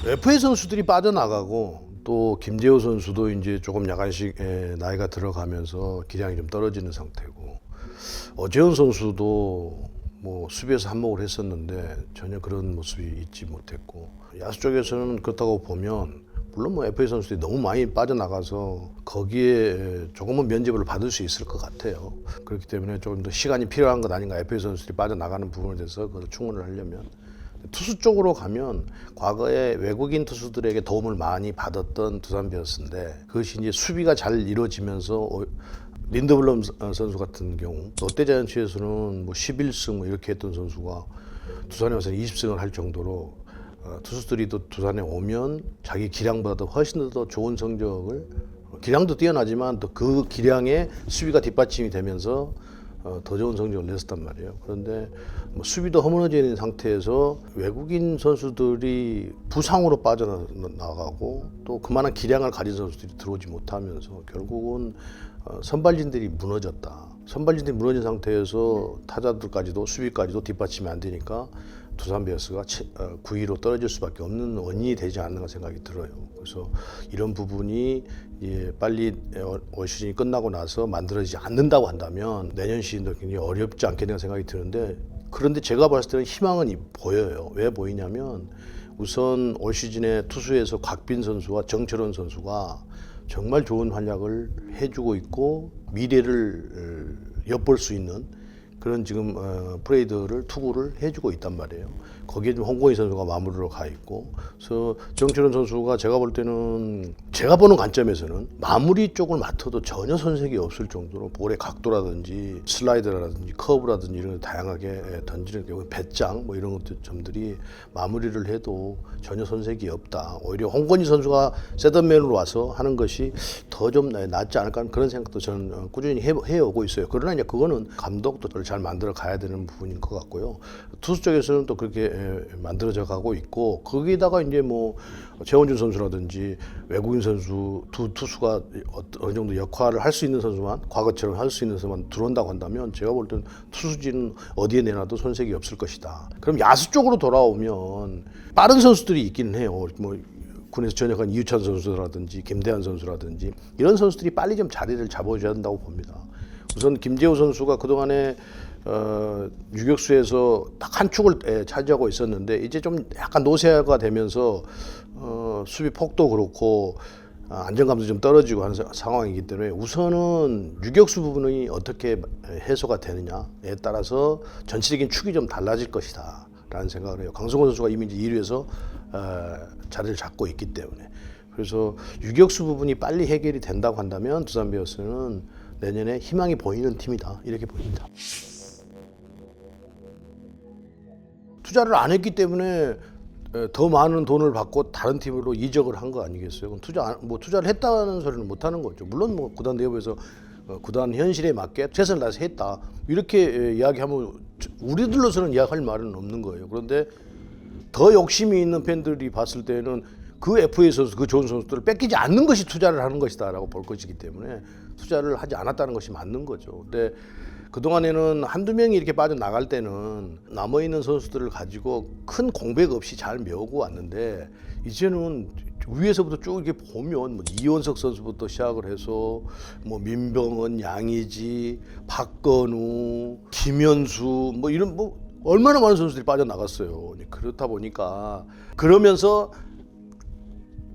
FA 선수들이 빠져나가고 또 김재호 선수도 이제 조금 약간씩 나이가 들어가면서 기량이 좀 떨어지는 상태고, 어재훈 선수도 뭐 수비에서 한몫을 했었는데 전혀 그런 모습이 있지 못했고, 야수 쪽에서는 그렇다고 보면 물론 뭐 FA 선수들이 너무 많이 빠져나가서 거기에 조금은 면죄부를 받을 수 있을 것 같아요. 그렇기 때문에 조금 더 시간이 필요한 것 아닌가, FA 선수들이 빠져나가는 부분에 대해서 그걸 충원을 하려면. 투수 쪽으로 가면 과거에 외국인 투수들에게 도움을 많이 받았던 두산 베어스인데, 그것이 이제 수비가 잘 이루어지면서 린드블럼 선수 같은 경우 롯데자이언츠에서는 뭐 11승 뭐 이렇게 했던 선수가 두산에 와서 20승을 할 정도로 투수들이 또 두산에 오면 자기 기량보다도 훨씬 더 좋은 성적을, 기량도 뛰어나지만 또 그 기량에 수비가 뒷받침이 되면서 더 좋은 성적을 냈었단 말이에요. 그런데 뭐 수비도 허물어져 있는 상태에서 외국인 선수들이 부상으로 빠져나가고 또 그만한 기량을 가진 선수들이 들어오지 못하면서 결국은 선발진들이 무너졌다. 선발진들이 무너진 상태에서 타자들까지도 수비까지도 뒷받침이 안 되니까 두산 베어스가 9위로 떨어질 수밖에 없는 원인이 되지 않는가 생각이 들어요. 그래서 이런 부분이 빨리 올 시즌이 끝나고 나서 만들어지지 않는다고 한다면 내년 시즌도 굉장히 어렵지 않겠나 생각이 드는데, 그런데 제가 봤을 때는 희망은 보여요. 왜 보이냐면 우선 올 시즌에 투수에서 곽빈 선수와 정철원 선수가 정말 좋은 활약을 해주고 있고 미래를 엿볼 수 있는 그런 지금 프레이드를 투구를 해주고 있단 말이에요. 거기에 좀 홍건희 선수가 마무리로 가 있고, 그래서 정철원 선수가 제가 볼 때는, 제가 보는 관점에서는 마무리 쪽을 맡아도 전혀 손색이 없을 정도로 볼의 각도라든지 슬라이더라든지 커브라든지 이런 걸 다양하게 던지는 경우, 배짱 뭐 이런 것들 점들이 마무리를 해도 전혀 손색이 없다. 오히려 홍건희 선수가 세던맨으로 와서 하는 것이 더 좀 낫지 않을까 하는 그런 생각도 저는 꾸준히 해오고 있어요. 그러나 이제 그거는 감독도 잘 만들어 가야 되는 부분인 것 같고요. 투수 쪽에서는 또 그렇게 만들어져 가고 있고, 거기다가 이제 뭐 최원준 선수라든지 외국인 선수 두 투수가 어느 정도 역할을 할 수 있는 선수만, 과거처럼 할 수 있는 선수만 들어온다고 한다면 제가 볼 때는 투수진은 어디에 내놔도 손색이 없을 것이다. 그럼 야수 쪽으로 돌아오면 빠른 선수들이 있기는 해요. 뭐 군에서 전역한 이유찬 선수라든지 김대한 선수라든지 이런 선수들이 빨리 좀 자리를 잡아줘야 한다고 봅니다. 우선 김재호 선수가 그동안에 유격수에서 딱 한 축을 차지하고 있었는데 이제 좀 약간 노쇠화가 되면서 수비 폭도 그렇고 안정감도 좀 떨어지고 하는 상황이기 때문에 우선은 유격수 부분이 어떻게 해소가 되느냐에 따라서 전체적인 축이 좀 달라질 것이다 라는 생각을 해요. 강성호 선수가 이미 이제 1위에서 자리를 잡고 있기 때문에. 그래서 유격수 부분이 빨리 해결이 된다고 한다면 두산 베어스는 내년에 희망이 보이는 팀이다, 이렇게 보입니다. 투자를 안 했기 때문에 더 많은 돈을 받고 다른 팀으로 이적을 한 거 아니겠어요? 그럼 투자를 했다는 소리는 못 하는 거죠. 물론 뭐 구단 내부에서 구단 현실에 맞게 최선을 다해서 했다 이렇게 이야기하면 우리들로서는 이야기할 말은 없는 거예요. 그런데 더 욕심이 있는 팬들이 봤을 때는 그 FA 선수, 그 좋은 선수들을 뺏기지 않는 것이 투자를 하는 것이다라고 볼 것이기 때문에 투자를 하지 않았다는 것이 맞는 거죠. 근데 그동안에는 한두 명이 이렇게 빠져나갈 때는 남아있는 선수들을 가지고 큰 공백 없이 잘 메우고 왔는데, 이제는 위에서부터 쭉 이렇게 보면 뭐 이원석 선수부터 시작을 해서 뭐 민병헌, 양의지, 박건우, 김현수 뭐 이런 뭐 얼마나 많은 선수들이 빠져나갔어요. 그렇다 보니까, 그러면서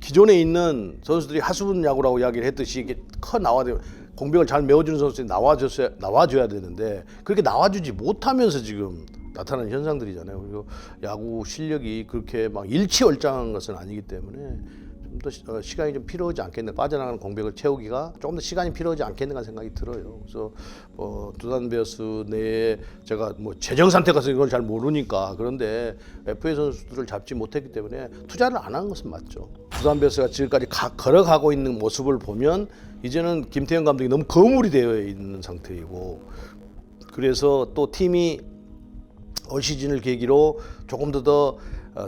기존에 있는 선수들이 하수분 야구라고 이야기를 했듯이 이게 나와야 공백을 잘 메워주는 선수들이 나와줘야 되는데 그렇게 나와주지 못하면서 지금 나타나는 현상들이잖아요. 그리고 야구 실력이 그렇게 막 일취월장한 것은 아니기 때문에 좀 더 시간이 좀 필요하지 않겠는가, 빠져나가는 공백을 채우기가 조금 더 시간이 필요하지 않겠는가 생각이 들어요. 그래서 두산 베어스 내에 제가 뭐 재정 상태 같은 걸 잘 모르니까, 그런데 FA 선수들을 잡지 못했기 때문에 투자를 안 한 것은 맞죠. 두산 베어스가 지금까지 걸어가고 있는 모습을 보면 이제는 김태형 감독이 너무 거물이 되어 있는 상태이고, 그래서 또 팀이 올 시즌을 계기로 조금 더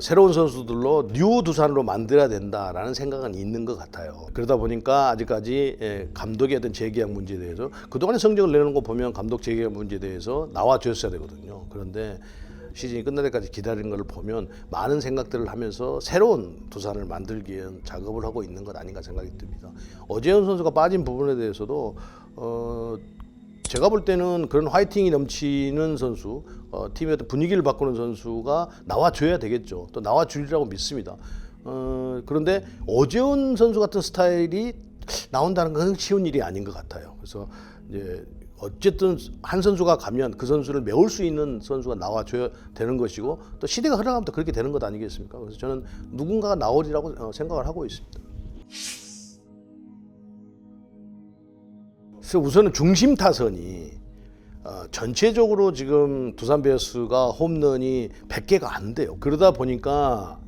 새로운 선수들로 뉴 두산으로 만들어야 된다라는 생각은 있는 것 같아요. 그러다 보니까 아직까지 감독의 어떤 재계약 문제에 대해서, 그동안의 성적을 내는 거 보면 감독 재계약 문제에 대해서 나와줬어야 되거든요. 그런데 시즌이 끝날 때까지 기다리는 걸 보면 많은 생각들을 하면서 새로운 두산을 만들기 위한 작업을 하고 있는 것 아닌가 생각이 듭니다. 오재훈 선수가 빠진 부분에 대해서도 제가 볼 때는 그런 화이팅이 넘치는 선수, 팀의 어떤 분위기를 바꾸는 선수가 나와줘야 되겠죠. 또 나와주리라고 믿습니다. 그런데 오재훈 선수 같은 스타일이 나온다는 건 쉬운 일이 아닌 것 같아요. 그래서 이제 어쨌든 한 선수가 가면 그 선수를 메울 수 있는 선수가 나와줘야 되는 것이고 또 시대가 흘러가면 또 그렇게 되는 것 아니겠습니까? 그래서 저는 누군가가 나오리라고 생각을 하고 있습니다. 그래서 우선은 중심 타선이 전체적으로 지금 두산 베어스가 홈런이 100개가 안 돼요. 그러다 보니까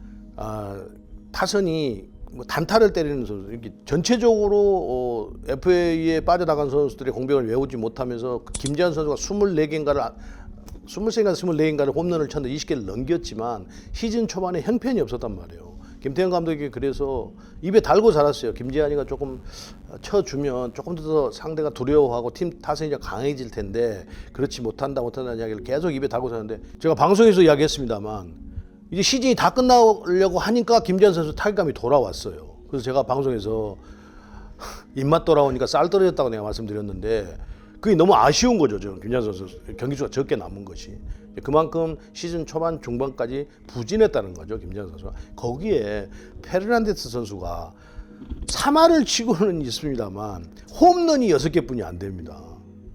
타선이 뭐 단타를 때리는 선수, 이렇게 전체적으로 FA에 빠져나간 선수들의 공백을 메우지 못하면서 김재환 선수가 24개인가를 24개인가를 홈런을 쳤는데 20개를 넘겼지만 시즌 초반에 형편이 없었단 말이에요. 김태형 감독이 그래서 입에 달고 살았어요. 김재환이가 조금 쳐주면 조금 더 상대가 두려워하고 팀 타선이 강해질 텐데 그렇지 못한다는 이야기를 계속 입에 달고 사는데 제가 방송에서 이야기했습니다만 이제 시즌이 다 끝나려고 하니까 김재환 선수 타격감이 돌아왔어요. 그래서 제가 방송에서 입맛 돌아오니까 쌀 떨어졌다고 내가 말씀드렸는데 그게 너무 아쉬운 거죠. 저는 김재환 선수 경기 수가 적게 남은 것이. 그만큼 시즌 초반 중반까지 부진했다는 거죠. 김재환 선수가. 거기에 페르난데스 선수가 3할을 치고는 있습니다만 홈런이 6개뿐이 안 됩니다.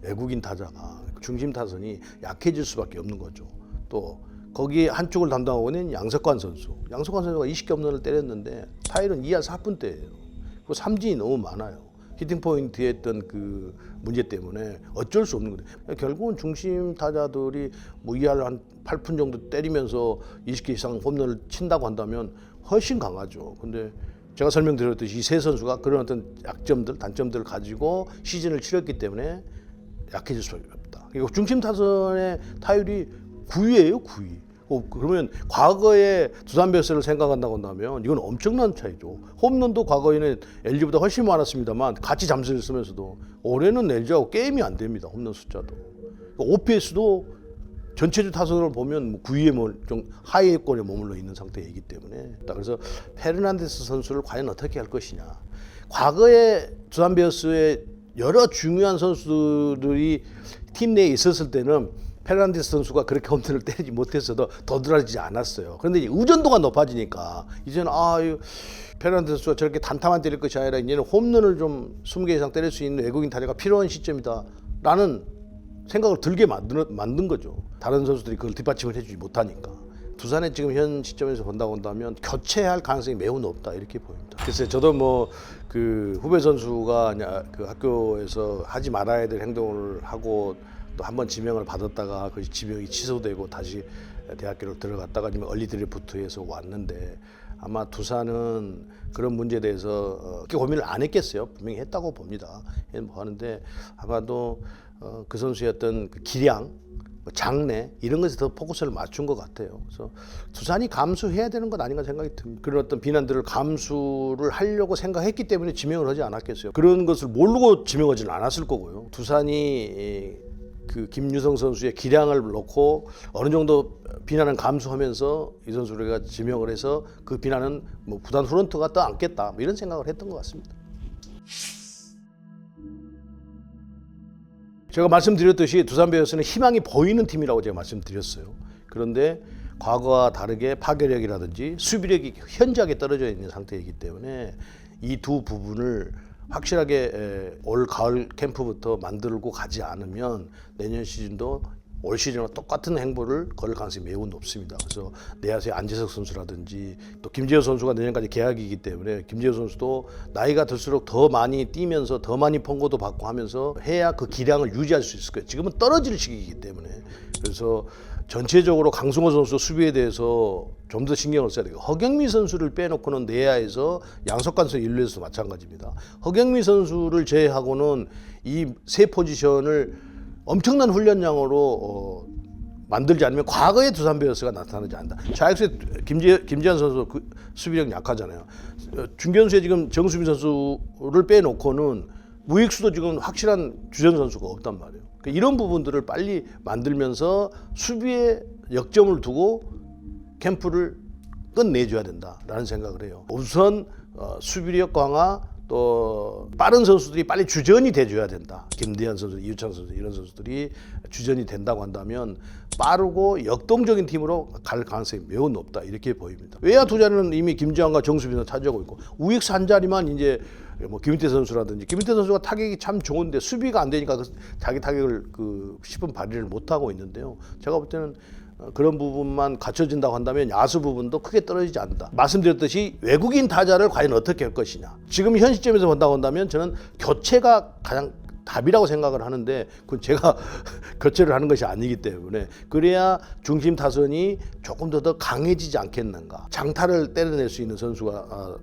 외국인 타자가 중심 타선이 약해질 수밖에 없는 거죠. 또 거기에 한쪽을 담당하고 있는 양석환 선수. 양석환 선수가 20개 홈런을 때렸는데 타율은 2할 4푼대예요. 그리고 삼진이 너무 많아요. 히팅 포인트에 했던 그 문제 때문에 어쩔 수 없는 거예요. 결국은 중심 타자들이 뭐 2할 한 8푼 정도 때리면서 20개 이상 홈런을 친다고 한다면 훨씬 강하죠. 근데 제가 설명드렸듯이 이 세 선수가 그런 어떤 약점들, 단점들을 가지고 시즌을 치렀기 때문에 약해질 수밖에 없다. 그리고 중심 타선의 타율이 9위예요, 9위. 그러면 과거에 두산 베어스를 생각한다고 한다면 이건 엄청난 차이죠. 홈런도 과거에는 LG보다 훨씬 많았습니다만 같이 잠수를 쓰면서도 올해는 LG하고 게임이 안 됩니다. 홈런 숫자도. OPS도 전체적 타선을 보면 9위에 좀 하위권에 머물러 있는 상태이기 때문에 그래서 페르난데스 선수를 과연 어떻게 할 것이냐. 과거에 두산 베어스의 여러 중요한 선수들이 팀 내에 있었을 때는 페르난데스 선수가 그렇게 홈런을 때리지 못했어도 더들어지지 않았어요. 그런데 이제 의존도가 높아지니까 이제는 페르난데스 선수가 저렇게 단타만 때릴 것이 아니라 이제는 홈런을 좀 20개 이상 때릴 수 있는 외국인 타자가 필요한 시점이다라는 생각을 들게 만든 거죠. 다른 선수들이 그걸 뒷받침을 해주지 못하니까. 두산의 지금 현 시점에서 본다고 한다면 교체할 가능성이 매우 높다 이렇게 보입니다. 글쎄 저도 뭐 그 후배 선수가 그 학교에서 하지 말아야 될 행동을 하고 또 한 번 지명을 받았다가 그 지명이 취소되고 다시 대학교를 들어갔다가 지금 얼리 드래프트에서 왔는데 아마 두산은 그런 문제에 대해서 고민을 안 했겠어요. 분명히 했다고 봅니다. 하는데 아마도 그 선수의 어떤 그 기량, 장래 이런 것에 더 포커스를 맞춘 것 같아요. 그래서 두산이 감수해야 되는 것 아닌가 생각이 듭니다. 그런 어떤 비난들을 감수를 하려고 생각했기 때문에 지명을 하지 않았겠어요. 그런 것을 모르고 지명하지는 않았을 거고요. 두산이 그 김유성 선수의 기량을 놓고 어느 정도 비난은 감수하면서 이 선수를 우리가 지명을 해서 그 비난은 뭐 구단 프런트가 떠안겠다 뭐 이런 생각을 했던 것 같습니다. 제가 말씀드렸듯이 두산 베어스는 희망이 보이는 팀이라고 제가 말씀드렸어요. 그런데 과거와 다르게 파괴력이라든지 수비력이 현저하게 떨어져 있는 상태이기 때문에 이 두 부분을 확실하게 올 가을 캠프부터 만들고 가지 않으면 내년 시즌도 올 시즌과 똑같은 행보를 걸을 가능성이 매우 높습니다. 그래서 내야수의 안재석 선수라든지 또 김재호 선수가 내년까지 계약이기 때문에 김재호 선수도 나이가 들수록 더 많이 뛰면서 더 많이 펑고도 받고 하면서 해야 그 기량을 유지할 수 있을 거예요. 지금은 떨어질 시기이기 때문에. 그래서 전체적으로 강승호 선수 수비에 대해서 좀 더 신경을 써야 돼요. 허경민 선수를 빼놓고는 내야에서 양석환 선수 1루에서도 마찬가지입니다. 허경민 선수를 제외하고는 이 세 포지션을 엄청난 훈련량으로 만들지 않으면 과거의 두산 베어스가 나타나지 않는다. 좌익수의 김재환 선수 그 수비력 약하잖아요. 중견수에 지금 정수빈 선수를 빼놓고는 우익수도 지금 확실한 주전 선수가 없단 말이에요. 그러니까 이런 부분들을 빨리 만들면서 수비에 역점을 두고 캠프를 끝내줘야 된다라는 생각을 해요. 우선 수비력 강화, 또 빠른 선수들이 빨리 주전이 돼줘야 된다. 김대현 선수, 이유찬 선수 이런 선수들이 주전이 된다고 한다면 빠르고 역동적인 팀으로 갈 가능성이 매우 높다 이렇게 보입니다. 외야 투자는 이미 김지환과 정수빈을 차지하고 있고 우익수 한 자리만 이제 뭐 김인태 선수라든지 김인태 선수가 타격이 참 좋은데 수비가 안 되니까 자기 타격을 싶은 발휘를 못 하고 있는데요. 제가 볼 때는 그런 부분만 갖춰진다고 한다면 야수 부분도 크게 떨어지지 않는다. 말씀드렸듯이 외국인 타자를 과연 어떻게 할 것이냐. 지금 현 시점에서 본다고 한다면 저는 교체가 가장 답이라고 생각을 하는데 그건 제가 교체를 하는 것이 아니기 때문에 그래야 중심 타선이 조금 더 강해지지 않겠는가. 장타를 때려낼 수 있는 선수가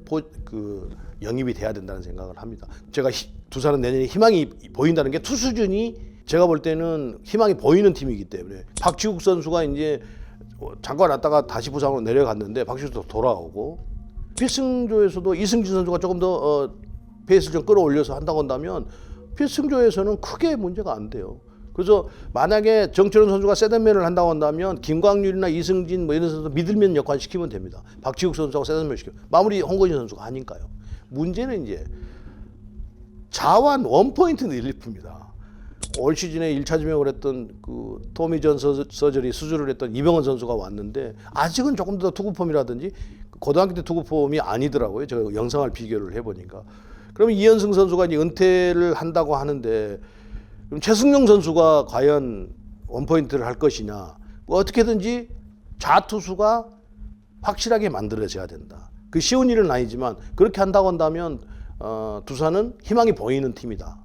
영입이 돼야 된다는 생각을 합니다. 제가 두산은 내년에 희망이 보인다는 게 투수진이 제가 볼 때는 희망이 보이는 팀이기 때문에 박지국 선수가 이제 잠깐 왔다가 다시 부상으로 내려갔는데 박지국도 돌아오고 필승조에서도 이승진 선수가 조금 더 페이스를 좀 끌어올려서 한다고 한다면 필승조에서는 크게 문제가 안 돼요. 그래서 만약에 정철원 선수가 세단맨을 한다고 한다면 김광률이나 이승진 뭐 이런 선수 미들맨 역할 시키면 됩니다. 박지국 선수하고 세단맨 시키면 마무리 홍건희 선수가 하니까요. 문제는 이제 자완 원포인트 릴리프입니다. 올 시즌에 1차 지명을 했던 토미 존 서저리 수술을 했던 이병헌 선수가 왔는데 아직은 조금 더 투구폼이라든지 고등학교 때 투구폼이 아니더라고요. 제가 영상을 비교를 해보니까. 그러면 이현승 선수가 이제 은퇴를 한다고 하는데 그럼 최승용 선수가 과연 원포인트를 할 것이냐. 어떻게든지 좌투수가 확실하게 만들어져야 된다. 그 쉬운 일은 아니지만 그렇게 한다고 한다면 두산은 희망이 보이는 팀이다.